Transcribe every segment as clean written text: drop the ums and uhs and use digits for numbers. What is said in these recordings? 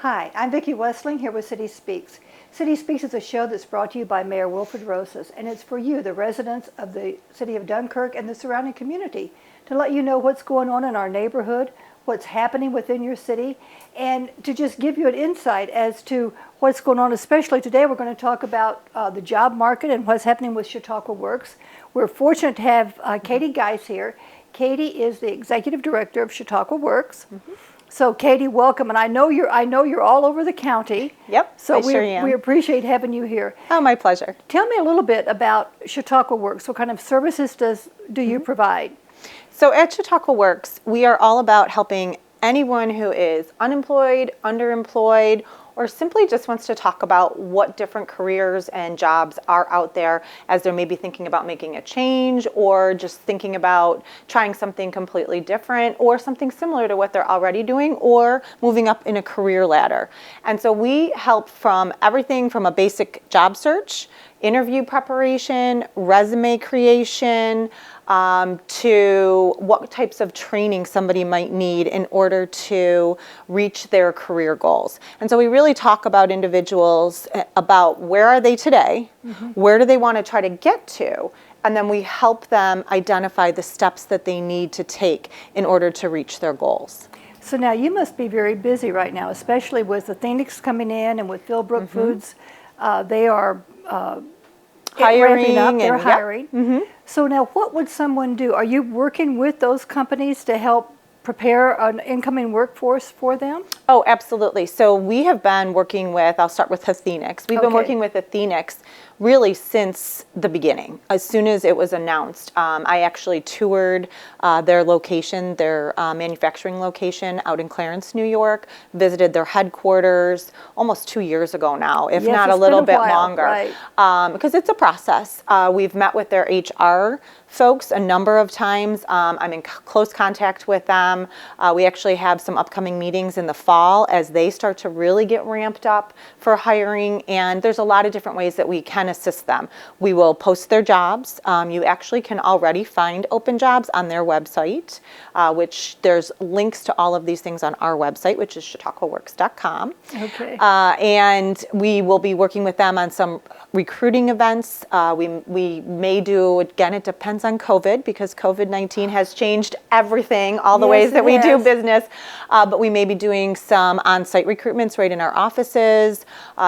Hi, I'm Vicki Westling here with City Speaks. City Speaks is a show that's brought to you by Mayor Wilfred Rosas, and it's for you, the residents of the city of Dunkirk and the surrounding community, to let you know what's going on in our neighborhood, what's happening within your city, and to just give you an insight as to what's going on. Especially today, we're going to talk about the job market and what's happening with Chautauqua Works. We're fortunate to have Katie Geise here. Katie is the executive director of Chautauqua Works. So, Katie, welcome, and I know you're all over the county. Yep, so I sure am. We appreciate having you here. Oh, my pleasure. Tell me a little bit about Chautauqua Works. What kind of services do you provide? So at Chautauqua Works, we are all about helping anyone who is unemployed, underemployed, or simply just wants to talk about what different careers and jobs are out there as they're maybe thinking about making a change or just thinking about trying something completely different or something similar to what they're already doing or moving up in a career ladder. And so we help from everything from a basic job search, interview preparation, resume creation, to what types of training somebody might need in order to reach their career goals. And so we really talk about individuals about where are they today, where do they want to try to get to, and then we help them identify the steps that they need to take in order to reach their goals. So now you must be very busy right now, especially with the Phoenix coming in and with Philbrook Foods. They are hiring up. They're and hiring. So now what would someone do? Are you working with those companies to help prepare an incoming workforce for them? Oh, absolutely. So we have been working with, I'll start with Athenix. We've been working with Athenix really since the beginning. As soon as it was announced, I actually toured their location, their manufacturing location out in Clarence, New York, visited their headquarters almost 2 years ago now, if not a little bit longer, right. Because it's a process. We've met with their HR folks a number of times. I'm in close contact with them. We actually have some upcoming meetings in the fall as they start to really get ramped up for hiring, and there's a lot of different ways that we can assist them. We will post their jobs. You actually can already find open jobs on their website, which there's links to all of these things on our website, which is chautauquaworks.com. Okay. And we will be working with them on some recruiting events. We may do, again, it depends on COVID, because COVID-19 has changed everything, all the ways that we do business. But we may be doing some on-site recruitments right in our offices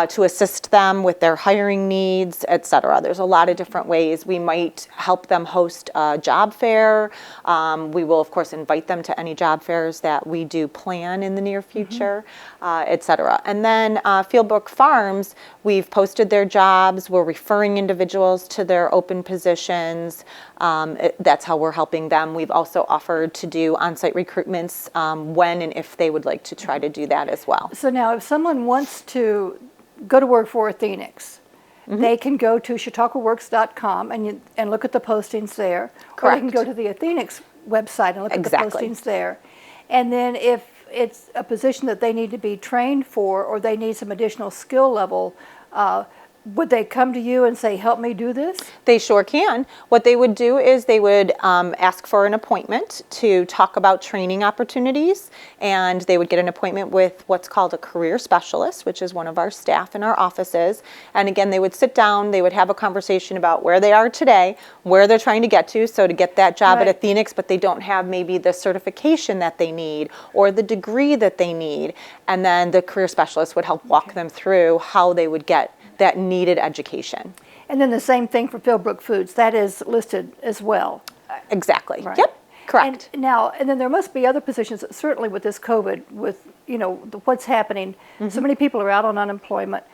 to assist them with their hiring needs, et cetera. There's a lot of different ways. We might help them host a job fair. We will, of course, invite them to any job fairs that we do plan in the near future, et cetera. And then Fieldbrook Farms, we've posted their jobs. We're referring individuals to their open positions. That's how we're helping them. We've also offered to do on-site recruitments when and if they would like to try to do that as well. So now if someone wants to go to work for Athenix, they can go to chautauquaworks.com and look at the postings there. Correct. Or they can go to the Athenix website and look at the postings there. And then if it's a position that they need to be trained for or they need some additional skill level, would they come to you and say, help me do this? They sure can. What they would do is they would ask for an appointment to talk about training opportunities, and they would get an appointment with what's called a career specialist, which is one of our staff in our offices. And again, they would sit down, they would have a conversation about where they are today, where they're trying to get to, so to get that job at Athenix, but they don't have maybe the certification that they need or the degree that they need. And then the career specialist would help walk them through how they would get that needed education. And then the same thing for Philbrook Foods. That is listed as well. Exactly. Right. Yep. Correct. And then there must be other positions, certainly with this COVID, with what's happening. So many people are out on unemployment.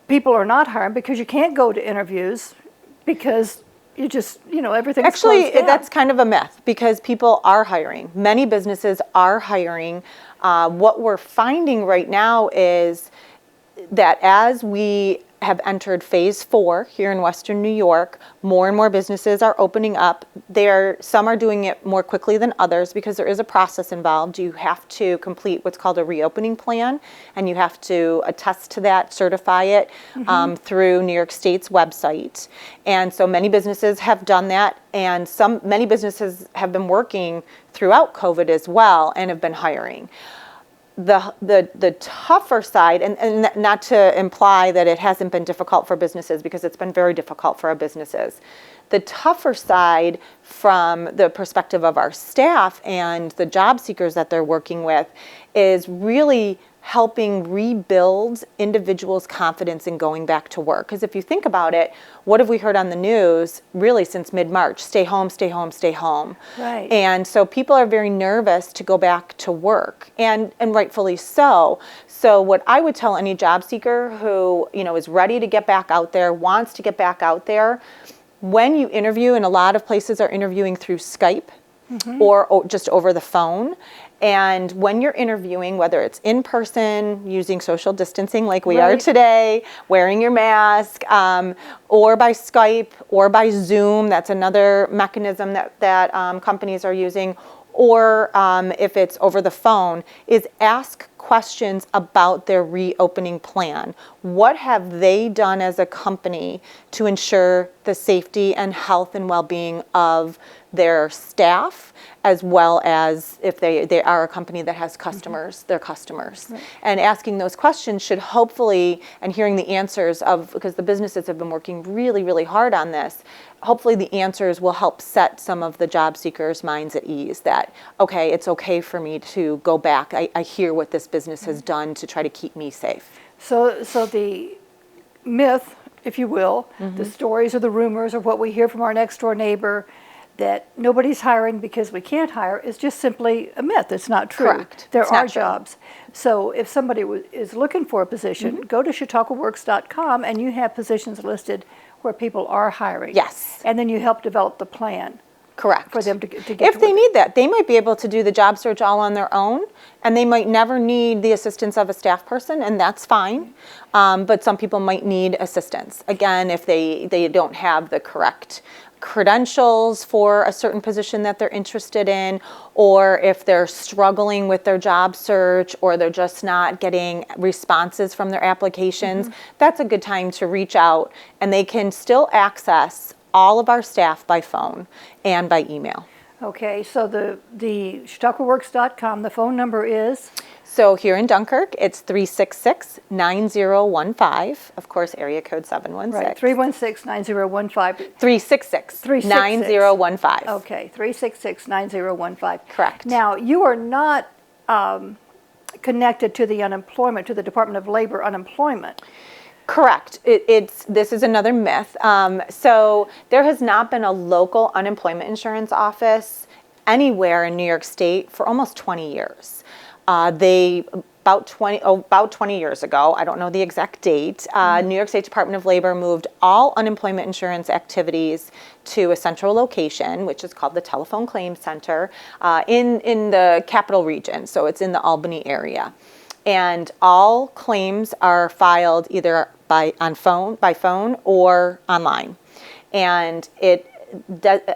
People are not hiring because you can't go to interviews because you just, everything's actually closed down. That's kind of a myth, because people are hiring. Many businesses are hiring. What we're finding right now is that as we have entered phase 4 here in Western New York, more and more businesses are opening up. Some are doing it more quickly than others because there is a process involved. You have to complete what's called a reopening plan, and you have to attest to that, certify it through New York State's website. And so many businesses have done that, and many businesses have been working throughout COVID as well and have been hiring. the tougher side, and not to imply that it hasn't been difficult for businesses, because it's been very difficult for our businesses. The tougher side from the perspective of our staff and the job seekers that they're working with is really helping rebuild individuals' confidence in going back to work. Because if you think about it, what have we heard on the news really since mid-March? Stay home, stay home, stay home. Right. And so people are very nervous to go back to work, and rightfully so. So what I would tell any job seeker who, is ready to get back out there, wants to get back out there, when you interview, and a lot of places are interviewing through Skype, or just over the phone. And when you're interviewing, whether it's in person, using social distancing like we are today, wearing your mask, or by Skype, or by Zoom, that's another mechanism that companies are using, or if it's over the phone, is ask questions about their reopening plan. What have they done as a company to ensure the safety and health and well-being of their staff, as well as if they are a company that has customers, their customers. Right. And asking those questions should hopefully, and hearing the answers because the businesses have been working really, really hard on this, hopefully the answers will help set some of the job seekers' minds at ease that, okay, it's okay for me to go back. I hear what this business has done to try to keep me safe. So the myth, if you will, the stories or the rumors or what we hear from our next door neighbor that nobody's hiring because we can't hire is just simply a myth. It's not true. Correct. There It's are not true. jobs. So if somebody is looking for a position, go to chautauquaworks.com and you have positions listed where people are hiring. Yes. And then you help develop the plan. Correct. For them to get if to they work. need that, they might be able to do the job search all on their own, and they might never need the assistance of a staff person, and that's fine. But some people might need assistance. Again, if they don't have the correct credentials for a certain position that they're interested in, or if they're struggling with their job search, or they're just not getting responses from their applications, that's a good time to reach out, and they can still access all of our staff by phone and by email. Okay, so the chautauquaworks.com, the phone number is? So here in Dunkirk, it's 366-9015, of course, area code 716. Right, 316-9015. 366-9015. Okay, 366-9015. Correct. Now, you are not connected to the unemployment, to the Department of Labor unemployment. Correct. This is another myth. So there has not been a local unemployment insurance office anywhere in New York State for almost 20 years. About 20 years ago, I don't know the exact date, New York State Department of Labor moved all unemployment insurance activities to a central location, which is called the Telephone Claims Center, in the capital region. So it's in the Albany area. And all claims are filed either by phone or online. And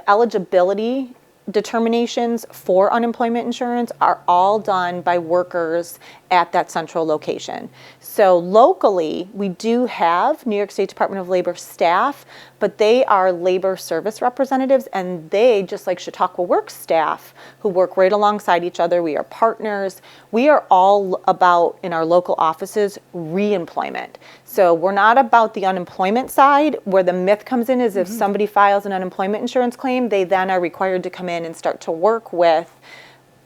eligibility determinations for unemployment insurance are all done by workers at that central location. So locally, we do have New York State Department of Labor staff, but they are labor service representatives, and they, just like Chautauqua Works staff, who work right alongside each other, we are partners. We are all about, in our local offices, re-employment. So we're not about the unemployment side. Where the myth comes in is if somebody files an unemployment insurance claim, they then are required to come in and start to work with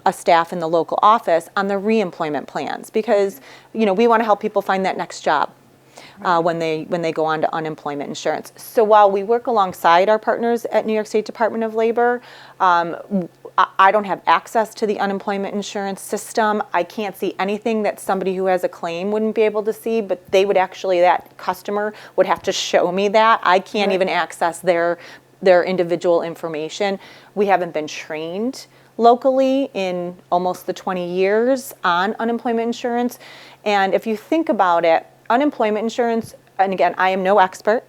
a staff in the local office on the re-employment plans, because we want to help people find that next job when they go on to unemployment insurance. So while we work alongside our partners at New York State Department of Labor, I don't have access to the unemployment insurance system. I can't see anything that somebody who has a claim wouldn't be able to see, but that customer would have to show me that. I can't even access their individual information. We haven't been trained locally in almost the 20 years on unemployment insurance. And if you think about it, unemployment insurance, and again, I am no expert.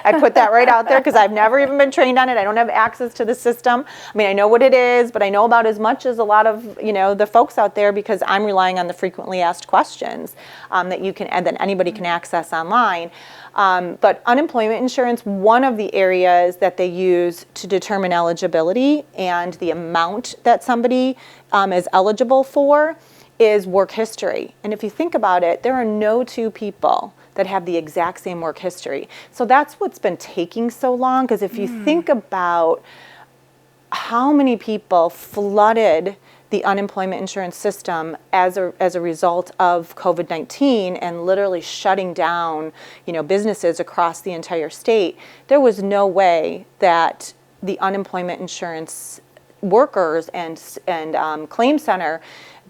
I put that right out there because I've never even been trained on it. I don't have access to the system. I mean, I know what it is, but I know about as much as a lot of, the folks out there, because I'm relying on the frequently asked questions that you can, and that anybody can access online. But unemployment insurance, one of the areas that they use to determine eligibility and the amount that somebody is eligible for is work history. And if you think about it, there are no two people that have the exact same work history. So that's what's been taking so long, because if you think about how many people flooded the unemployment insurance system as a result of COVID-19 and literally shutting down, businesses across the entire state, there was no way that the unemployment insurance workers and claim center,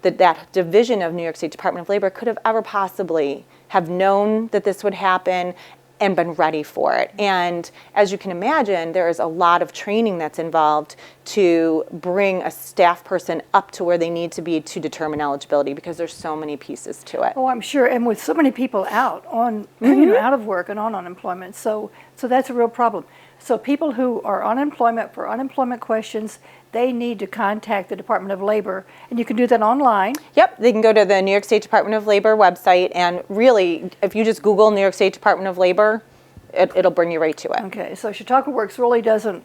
that division of New York State Department of Labor, could have ever possibly have known that this would happen and been ready for it. And as you can imagine, there is a lot of training that's involved to bring a staff person up to where they need to be to determine eligibility, because there's so many pieces to it. Oh, I'm sure, and with so many people out on, out of work and on unemployment, so that's a real problem. So people who are on unemployment for unemployment questions, they need to contact the Department of Labor, and you can do that online. Yep, they can go to the New York State Department of Labor website, and really, if you just Google New York State Department of Labor, it'll bring you right to it. Okay, so Chautauqua Works really doesn't,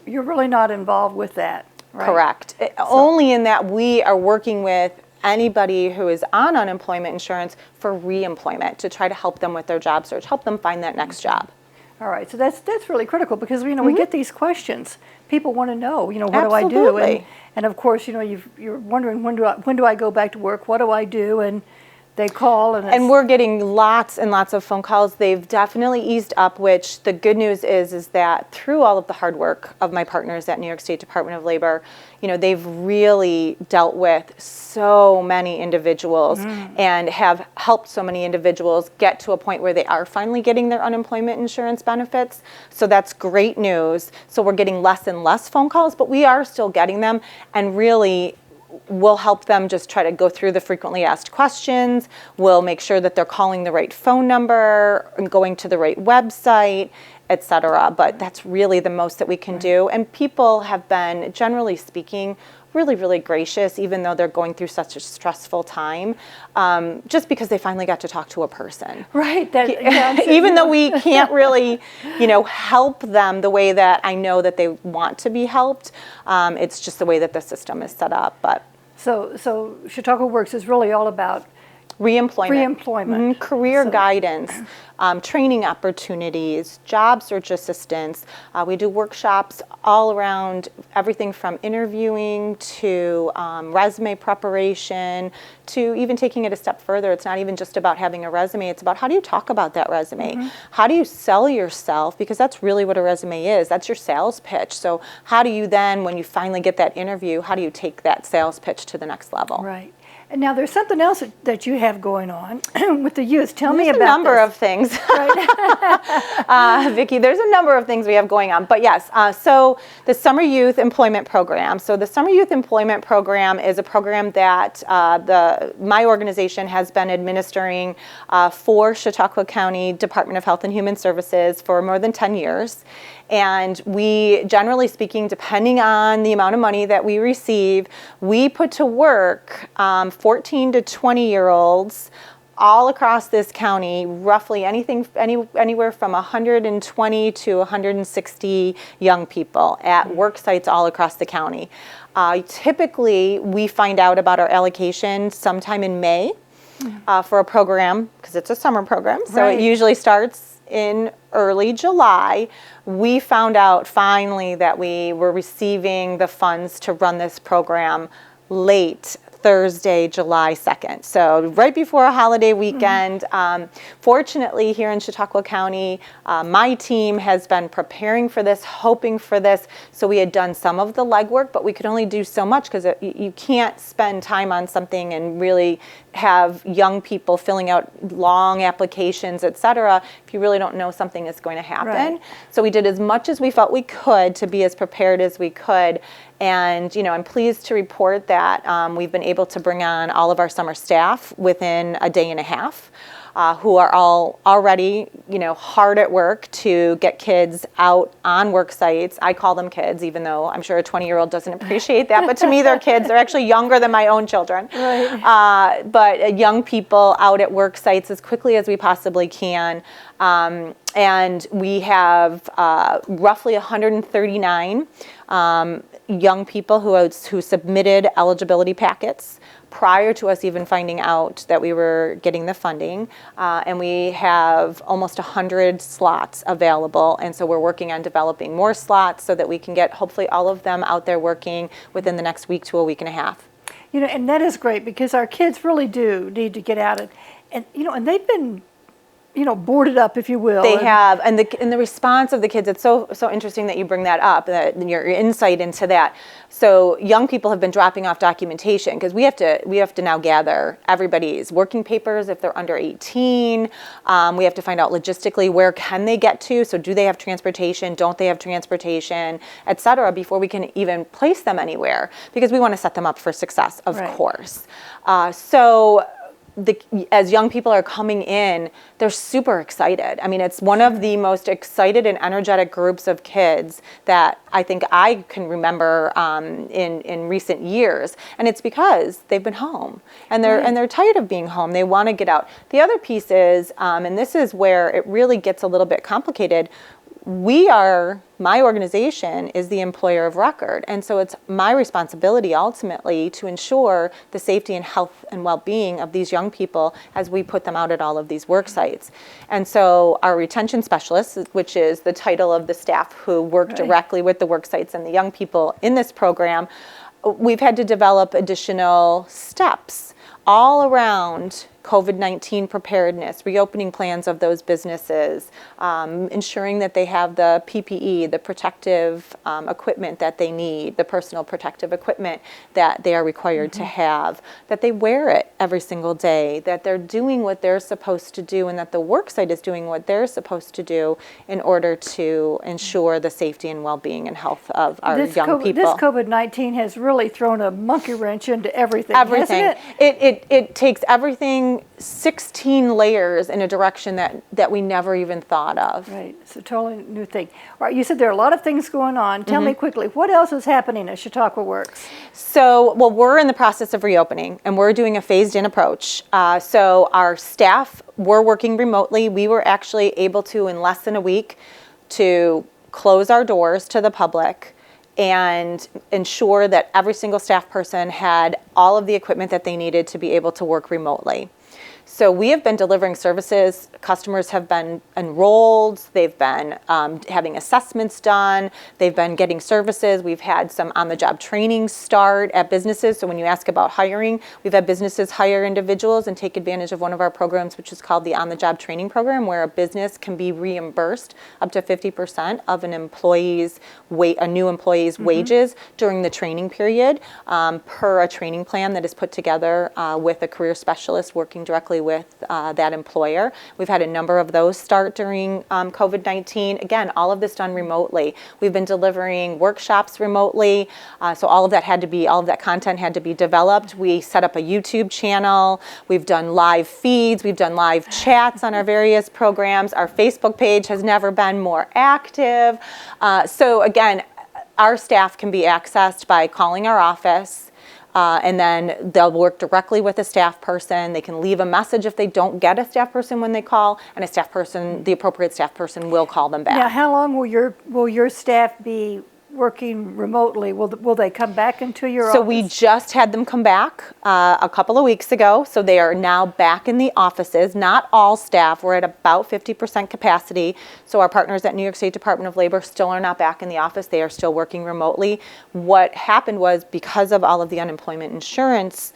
you're really not involved with that, right? Correct. Only in that we are working with anybody who is on unemployment insurance for reemployment to try to help them with their job search, help them find that next job. All right, so that's really critical, because we get these questions. People want to know, what Absolutely. do I do? And of course, you're wondering, when do I go back to work? What do I do? And they call, and we're getting lots and lots of phone calls. They've definitely eased up, which the good news is that through all of the hard work of my partners at New York State Department of Labor, they've really dealt with so many individuals and have helped so many individuals get to a point where they are finally getting their unemployment insurance benefits. So that's great news. So we're getting less and less phone calls, but we are still getting them, and really we'll help them just try to go through the frequently asked questions. We'll make sure that they're calling the right phone number and going to the right website, etc. But that's really the most that we can do. And people have been, generally speaking, really, really gracious, even though they're going through such a stressful time, just because they finally got to talk to a person. Right. Even though we can't really, help them the way that I know that they want to be helped, it's just the way that the system is set up. But so Chautauqua Works is really all about reemployment, career guidance, training opportunities, job search assistance. We do workshops all around everything from interviewing to resume preparation to even taking it a step further. It's not even just about having a resume. It's about, how do you talk about that resume? How do you sell yourself? Because that's really what a resume is. That's your sales pitch. So how do you then, when you finally get that interview, how do you take that sales pitch to the next level? Right. And now there's something else that you have going on with the youth. Tell me about There's a number of things. Right. Vicki, there's a number of things we have going on. But yes, so the Summer Youth Employment Program. So the Summer Youth Employment Program is a program that my organization has been administering for Chautauqua County Department of Health and Human Services for more than 10 years. And we, generally speaking, depending on the amount of money that we receive, we put to work 14 to 20-year-olds all across this county, roughly anywhere from 120 to 160 young people at work sites all across the county. Typically, we find out about our allocation sometime in May for a program, because it's a summer program, so it usually starts in early July. We found out finally that we were receiving the funds to run this program late Thursday, July 2nd. So right before a holiday weekend. Fortunately, here in Chautauqua County, my team has been preparing for this, hoping for this. So we had done some of the legwork, but we could only do so much, because you can't spend time on something and really have young people filling out long applications, etc., if you really don't know something is going to happen. Right. So we did as much as we felt we could to be as prepared as we could. And, I'm pleased to report that we've been able to bring on all of our summer staff within a day and a half, who are all already, hard at work to get kids out on work sites. I call them kids, even though I'm sure a 20-year-old doesn't appreciate that. But to me, they're kids. They're actually younger than my own children. Right. But young people out at work sites as quickly as we possibly can. And we have roughly 139 young people who submitted eligibility packets prior to us even finding out that we were getting the funding. And we have almost 100 slots available. And so we're working on developing more slots so that we can get hopefully all of them out there working within the next week to a week and a half. You know, and that is great because our kids really do need to get out and you know, and they've been, you know, boarded up, if you will. They have, and the response of the kids, it's so interesting that you bring that up, that your insight into that. So young people have been dropping off documentation because we have to now gather everybody's working papers if they're under 18. We have to find out logistically where can they get to. So do they have transportation? Don't they have transportation, et cetera, before we can even place them anywhere, because we want to set them up for success, of course. As young people are coming in, they're super excited. I mean, it's one of the most excited and energetic groups of kids that I think I can remember in recent years, and it's because they've been home and they're tired of being home. They want to get out. The other piece is, and this is where it really gets a little bit complicated. My organization is the employer of record. And so it's my responsibility ultimately to ensure the safety and health and well-being of these young people as we put them out at all of these work sites. And so our retention specialists, which is the title of the staff who work directly with the work sites and the young people in this program, we've had to develop additional steps all around COVID-19 preparedness, reopening plans of those businesses, ensuring that they have the PPE, the protective equipment that they need, the personal protective equipment that they are required to have, that they wear it every single day, that they're doing what they're supposed to do, and that the work site is doing what they're supposed to do in order to ensure the safety and well-being and health of our young people. This COVID-19 has really thrown a monkey wrench into everything, everything. hasn't it? It takes everything 16 layers in a direction that we never even thought of. Right, it's a totally new thing. All right, you said there are a lot of things going on. Tell me quickly, what else is happening at Chautauqua Works? So, well, we're in the process of reopening, and we're doing a phased-in approach. So our staff were working remotely. We were actually able to, in less than a week, to close our doors to the public and ensure that every single staff person had all of the equipment that they needed to be able to work remotely. So we have been delivering services. Customers have been enrolled. They've been having assessments done. They've been getting services. We've had some on-the-job training start at businesses. So when you ask about hiring, we've had businesses hire individuals and take advantage of one of our programs, which is called the on-the-job training program, where a business can be reimbursed up to 50% of a new employee's wages during the training period, per a training plan that is put together with a career specialist working directly with that employer. We've had a number of those start during COVID-19. Again, all of this done remotely. We've been delivering workshops remotely, so all of that content had to be developed. We set up a YouTube channel. We've done live feeds. We've done live chats on our various programs. Our Facebook page has never been more active. So again, our staff can be accessed by calling our office. And then they'll work directly with a staff person. They can leave a message if they don't get a staff person when they call, and the appropriate staff person will call them back. Now, how long will your staff be working remotely? Will they come back into your office? So we just had them come back a couple of weeks ago. So they are now back in the offices. Not all staff. We're at about 50% capacity. So our partners at New York State Department of Labor still are not back in the office. They are still working remotely. What happened was, because of all of the unemployment insurance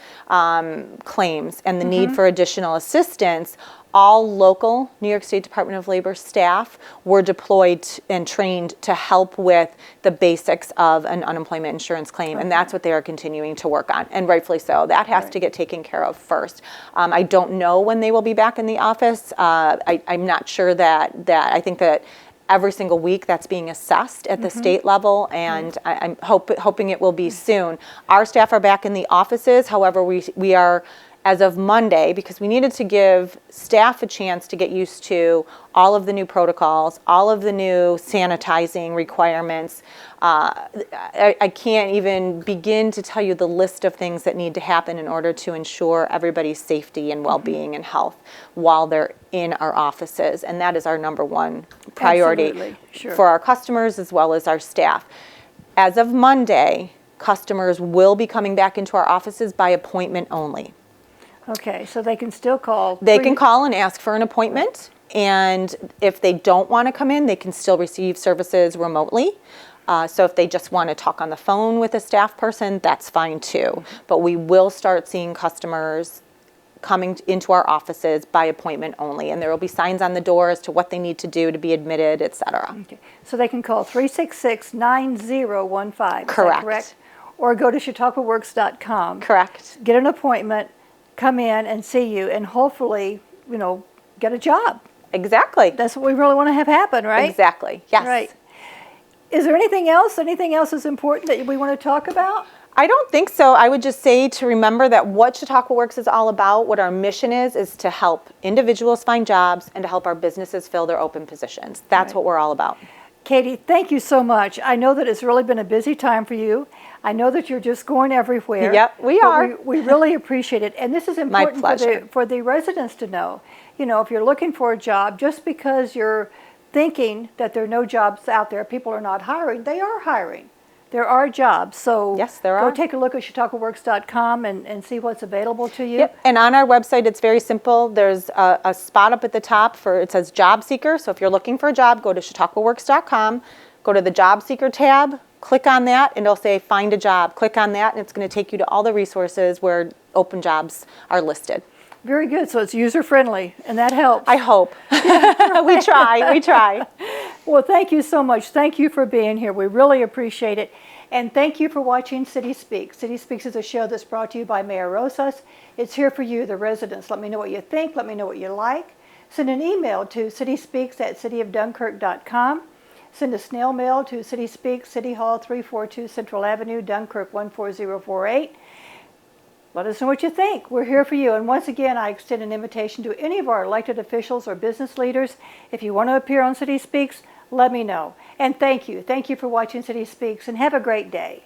claims and the need for additional assistance, all local New York State Department of Labor staff were deployed and trained to help with the basics of an unemployment insurance claim, and that's what they are continuing to work on, and rightfully so. That has to get taken care of first. I don't know when they will be back in the office. I'm not sure that I think that every single week that's being assessed at the state level, and I'm hoping it will be soon. Our staff are back in the offices. However, we are, as of Monday, because we needed to give staff a chance to get used to all of the new protocols, all of the new sanitizing requirements. I can't even begin to tell you the list of things that need to happen in order to ensure everybody's safety and well-being and health while they're in our offices. And that is our number one priority for our customers as well as our staff. As of Monday, customers will be coming back into our offices by appointment only. Okay, so they can still call. They can call and ask for an appointment, and if they don't want to come in, they can still receive services remotely. So if they just want to talk on the phone with a staff person, that's fine too. But we will start seeing customers coming into our offices by appointment only, and there will be signs on the door as to what they need to do to be admitted, et cetera. Okay. So they can call 366-9015. Correct. Is that correct? Or go to chautauquaworks.com. Correct. Get an appointment, come in and see you, and hopefully, get a job. Exactly. That's what we really want to have happen, right? Exactly. Yes. Right. Is there anything else? Anything else is important that we want to talk about? I don't think so. I would just say to remember that what Chautauqua Works is all about, what our mission is to help individuals find jobs and to help our businesses fill their open positions. That's Right. what we're all about. Katie, thank you so much. I know that it's really been a busy time for you. I know that you're just going everywhere. Yep, we but are. We really appreciate it. And this is important pleasure. for the residents to know. If you're looking for a job, just because you're thinking that there are no jobs out there, people are not hiring, they are hiring. There are jobs. So yes, there go are. take a look at chautauquaworks.com and see what's available to you. Yep. And on our website, it's very simple. There's a spot up at the top it says job seeker. So if you're looking for a job, go to chautauquaworks.com, go to the job seeker tab, click on that, and it'll say find a job. Click on that, and it's going to take you to all the resources where open jobs are listed. Very good. So it's user-friendly, and that helps. I hope. We try. Well, thank you so much. Thank you for being here. We really appreciate it. And thank you for watching City Speaks. City Speaks is a show that's brought to you by Mayor Rosas. It's here for you, the residents. Let me know what you think. Let me know what you like. Send an email to cityspeaks@cityofdunkirk.com. Send a snail mail to City Speaks, City Hall, 342 Central Avenue, Dunkirk 14048. Let us know what you think. We're here for you. And once again, I extend an invitation to any of our elected officials or business leaders. If you want to appear on City Speaks, let me know. And thank you. Thank you for watching City Speaks, and have a great day.